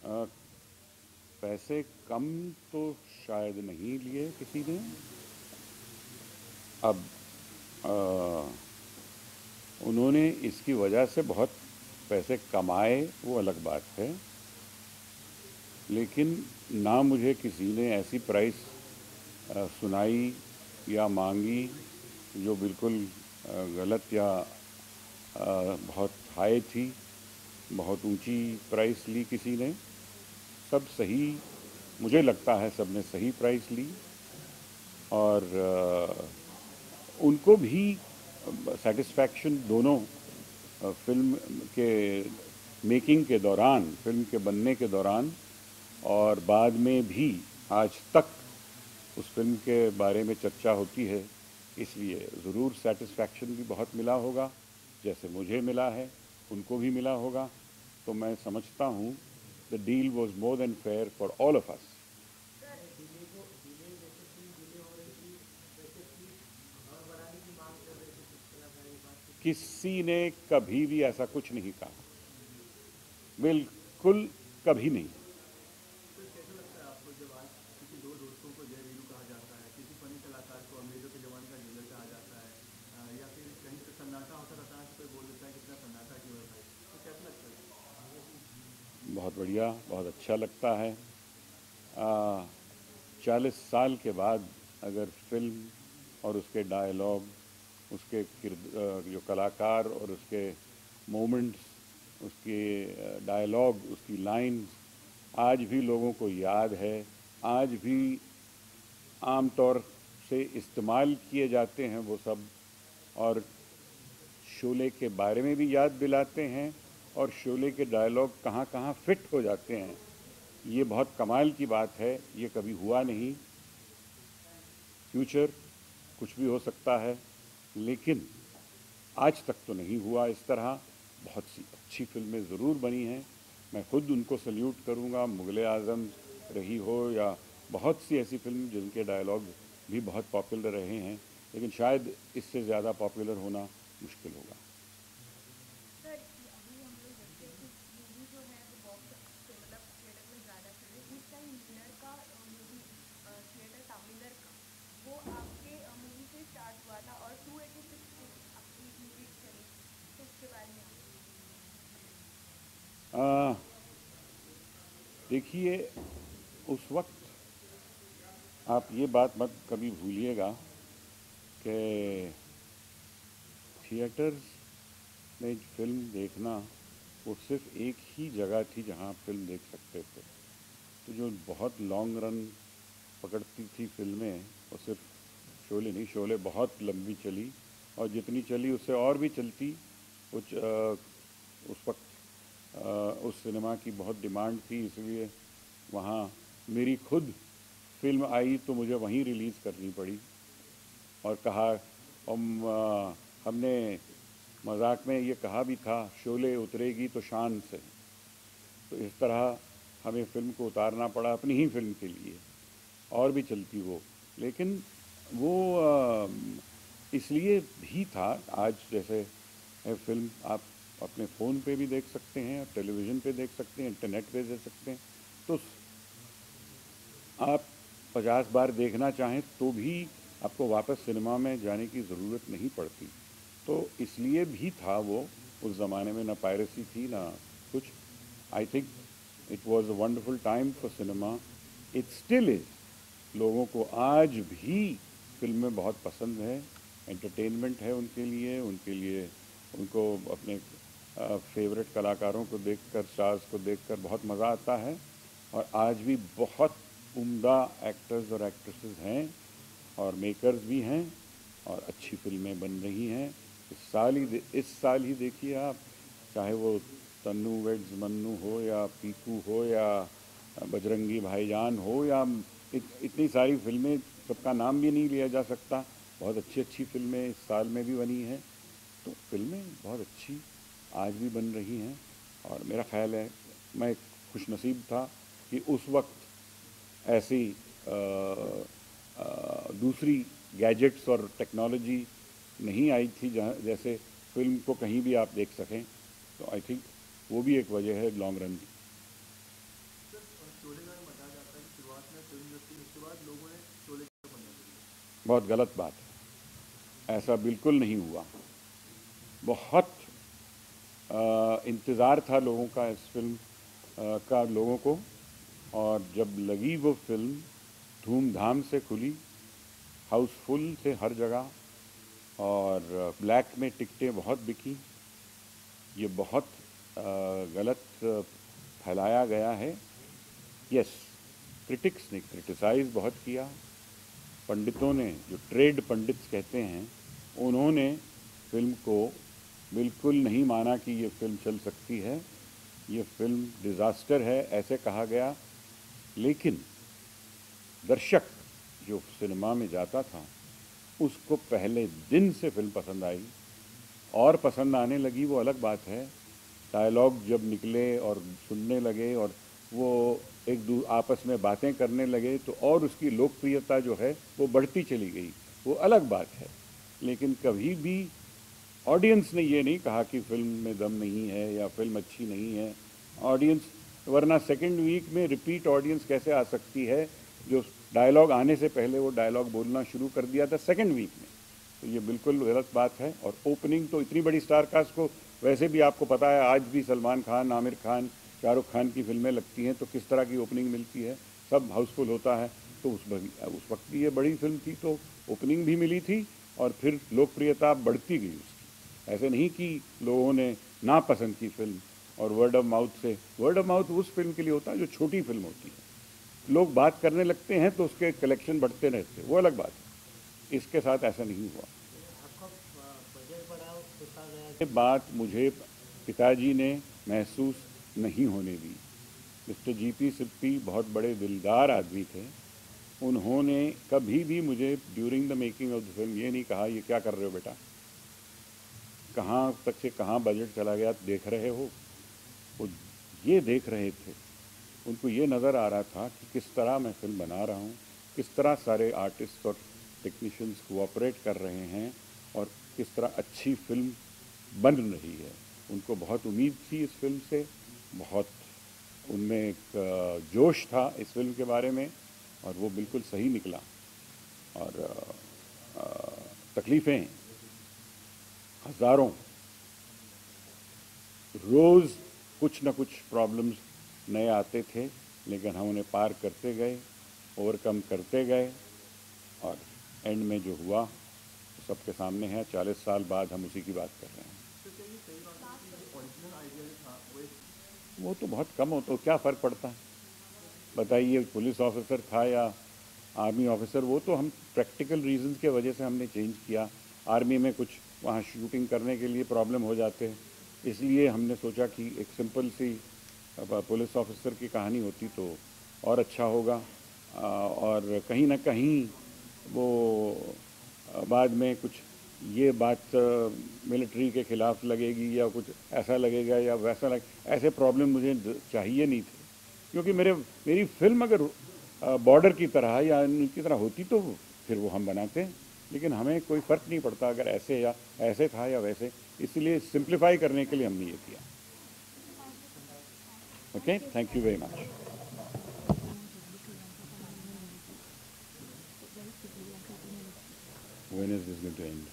अ, पैसे कम तो शायद नहीं लिए किसी ने। अब उन्होंने इसकी वजह से बहुत पैसे कमाए, वो अलग बात है। लेकिन ना मुझे किसी ने ऐसी प्राइस सुनाई या मांगी जो बिल्कुल गलत या बहुत हाई थी। बहुत ऊंची प्राइस ली किसी ने। सब सही, मुझे लगता है सब ने सही प्राइस ली। और उनको भी सेटिस्फैक्शन दोनों फिल्म के मेकिंग के दौरान, फिल्म के बनने के दौरान और बाद में भी आज तक उस फिल्म के बारे में चर्चा होती है। इसलिए ज़रूर सेटिस्फैक्शन भी बहुत मिला होगा, जैसे मुझे मिला है उनको भी मिला होगा। तो मैं समझता हूँ the deal was more than fair for all of us. किसी ने कभी भी ऐसा कुछ नहीं कहा, बिल्कुल कभी नहीं। बहुत बढ़िया, बहुत अच्छा लगता है। 40 साल के बाद अगर फिल्म और उसके डायलॉग, उसके जो कलाकार और उसके मोमेंट्स, उसके डायलॉग, उसकी लाइंस आज भी लोगों को याद है, आज भी आम तौर से इस्तेमाल किए जाते हैं वो सब, और शोले के बारे में भी याद दिलाते हैं और शोले के डायलॉग कहाँ कहाँ फिट हो जाते हैं। ये बहुत कमाल की बात है, ये कभी हुआ नहीं। फ्यूचर कुछ भी हो सकता है, लेकिन आज तक तो नहीं हुआ इस तरह। बहुत सी अच्छी फिल्में ज़रूर बनी हैं, मैं खुद उनको सल्यूट करूँगा, मुग़ल आज़म रही हो या बहुत सी ऐसी फिल्म जिनके डायलॉग भी बहुत पॉपुलर रहे हैं, लेकिन शायद इससे ज़्यादा पॉपुलर होना मुश्किल होगा। सर अभी हम लोग देखते हैं कि मूवी जो है वो बॉक्स से मतलब थिएटर में ज़्यादा चल रही है। इस टाइम विनर का मूवी थिएटर था, विनर का, वो आपके मूवी से स्टार्ट हुआ था और 286 पे आपकी मूवी चली। तो उसके बारे में आप आ, देखिए, उस वक्त आप ये बात मत कभी भूलिएगा कि थिएटर्स में फिल्म देखना वो सिर्फ एक ही जगह थी जहाँ आप फिल्म देख सकते थे। तो जो बहुत लॉन्ग रन पकड़ती थी फिल्में, वो सिर्फ शोले नहीं, शोले बहुत लंबी चली और जितनी चली उससे और भी चलती। कुछ उस वक्त उस सिनेमा की बहुत डिमांड थी, इसलिए वहाँ मेरी खुद फिल्म आई तो मुझे वहीं रिलीज़ करनी पड़ी। और कहा हमने मजाक में ये कहा भी था, शोले उतरेगी तो शान से। तो इस तरह हमें फिल्म को उतारना पड़ा अपनी ही फिल्म के लिए, और भी चलती वो। लेकिन वो इसलिए भी था। आज जैसे है फिल्म आप अपने फ़ोन पे भी देख सकते हैं, आप टेलीविज़न पे देख सकते हैं, इंटरनेट पे देख सकते हैं। तो आप 50 बार देखना चाहें तो भी आपको वापस सिनेमा में जाने की ज़रूरत नहीं पड़ती। तो इसलिए भी था वो, उस ज़माने में ना पायरेसी थी ना कुछ। I think it was a wonderful time for cinema. It still is. लोगों को आज भी फिल्में बहुत पसंद है, एंटरटेनमेंट है उनके लिए उनको अपने फेवरेट कलाकारों को देखकर, स्टार्स को देखकर बहुत मज़ा आता है। और आज भी बहुत उम्दा एक्टर्स और एक्ट्रेसेस हैं और मेकर्स भी हैं और अच्छी फिल्में बन रही हैं। इस साल ही देखिए आप, चाहे वो तन्नू वेड्स मन्नू हो या पीकू हो या बजरंगी भाईजान हो या इतनी सारी फिल्में, सबका नाम भी नहीं लिया जा सकता। बहुत अच्छी अच्छी फिल्में इस साल में भी बनी हैं। तो फिल्में बहुत अच्छी आज भी बन रही हैं। और मेरा ख्याल है मैं खुशनसीब था कि उस वक्त ऐसी दूसरी गैजेट्स और टेक्नोलॉजी नहीं आई थी जहाँ जैसे फिल्म को कहीं भी आप देख सकें। तो आई थिंक वो भी एक वजह है लॉन्ग रन की। बहुत गलत बात है। ऐसा बिल्कुल नहीं हुआ। बहुत इंतज़ार था लोगों का इस फिल्म का, लोगों को, और जब लगी वो फिल्म धूमधाम से खुली, हाउसफुल थे हर जगह, और ब्लैक में टिकटें बहुत बिकी। ये बहुत गलत फैलाया गया है। यस, क्रिटिक्स ने क्रिटिसाइज़ बहुत किया। पंडितों ने, जो ट्रेड पंडित्स कहते हैं, उन्होंने फिल्म को बिल्कुल नहीं माना कि ये फिल्म चल सकती है, ये फिल्म डिज़ास्टर है, ऐसे कहा गया। लेकिन दर्शक जो सिनेमा में जाता था, उसको पहले दिन से फिल्म पसंद आई, और पसंद आने लगी वो अलग बात है। डायलॉग जब निकले और सुनने लगे और वो आपस में बातें करने लगे, तो और उसकी लोकप्रियता जो है वो बढ़ती चली गई, वो अलग बात है। लेकिन कभी भी ऑडियंस ने ये नहीं कहा कि फिल्म में दम नहीं है या फिल्म अच्छी नहीं है। ऑडियंस, वरना सेकंड वीक में रिपीट ऑडियंस कैसे आ सकती है, जो डायलॉग आने से पहले वो डायलॉग बोलना शुरू कर दिया था सेकंड वीक में। तो ये बिल्कुल गलत बात है। और ओपनिंग तो इतनी बड़ी स्टार कास्ट को, वैसे भी आपको पता है, आज भी सलमान खान, आमिर खान, शाहरुख खान की फिल्में लगती हैं तो किस तरह की ओपनिंग मिलती है, सब हाउसफुल होता है। तो उस वक्त भी ये बड़ी फिल्म थी, तो ओपनिंग भी मिली थी और फिर लोकप्रियता बढ़ती गई उसकी। ऐसे नहीं कि लोगों ने नापसंद की फिल्म, और वर्ड ऑफ माउथ से, वर्ड ऑफ माउथ उस फिल्म के लिए होता है जो छोटी फिल्म होती है, लोग बात करने लगते हैं तो उसके कलेक्शन बढ़ते रहते हैं, वो अलग बात है। इसके साथ ऐसा नहीं हुआ। ये बात मुझे पिताजी ने महसूस नहीं होने दी। मिस्टर जीपी सिप्पी बहुत बड़े दिलदार आदमी थे। उन्होंने कभी भी मुझे during the making of the film ये नहीं कहा, ये क्या कर रहे हो बेटा, कहाँ तक से कहाँ बजट चला गया, देख रहे हो। वो ये देख रहे थे, उनको ये नज़र आ रहा था कि किस तरह मैं फिल्म बना रहा हूँ, किस तरह सारे आर्टिस्ट और टेक्नीशियंस कोऑपरेट कर रहे हैं, और किस तरह अच्छी फिल्म बन रही है। उनको बहुत उम्मीद थी इस फिल्म से, बहुत उनमें एक जोश था इस फिल्म के बारे में, और वो बिल्कुल सही निकला। और तकलीफ़ें हज़ारों, रोज़ कुछ न कुछ प्रॉब्लम्स नए आते थे, लेकिन हम उन्हें पार करते गए, ओवरकम करते गए, और एंड में जो हुआ सबके सामने है। 40 साल बाद हम उसी की बात कर रहे हैं। वो तो बहुत कम हो, तो क्या फ़र्क पड़ता है, बताइए। पुलिस ऑफिसर था या आर्मी ऑफिसर, वो तो हम प्रैक्टिकल रीजंस के वजह से हमने चेंज किया। आर्मी में कुछ वहाँ शूटिंग करने के लिए प्रॉब्लम हो जाते हैं, इसलिए हमने सोचा कि एक सिंपल सी पुलिस ऑफिसर की कहानी होती तो और अच्छा होगा। और कहीं ना कहीं वो बाद में कुछ ये बात मिलिट्री के ख़िलाफ़ लगेगी या कुछ ऐसा लगेगा या वैसा ऐसे प्रॉब्लम मुझे चाहिए नहीं थे। क्योंकि मेरी फिल्म अगर बॉर्डर की तरह या इनकी तरह होती तो फिर वो हम बनाते हैं, लेकिन हमें कोई फ़र्क नहीं पड़ता अगर ऐसे या ऐसे था या वैसे। इसलिए सिंप्लीफाई करने के लिए हमने ये किया। Okay, thank you very much. When is this going to end?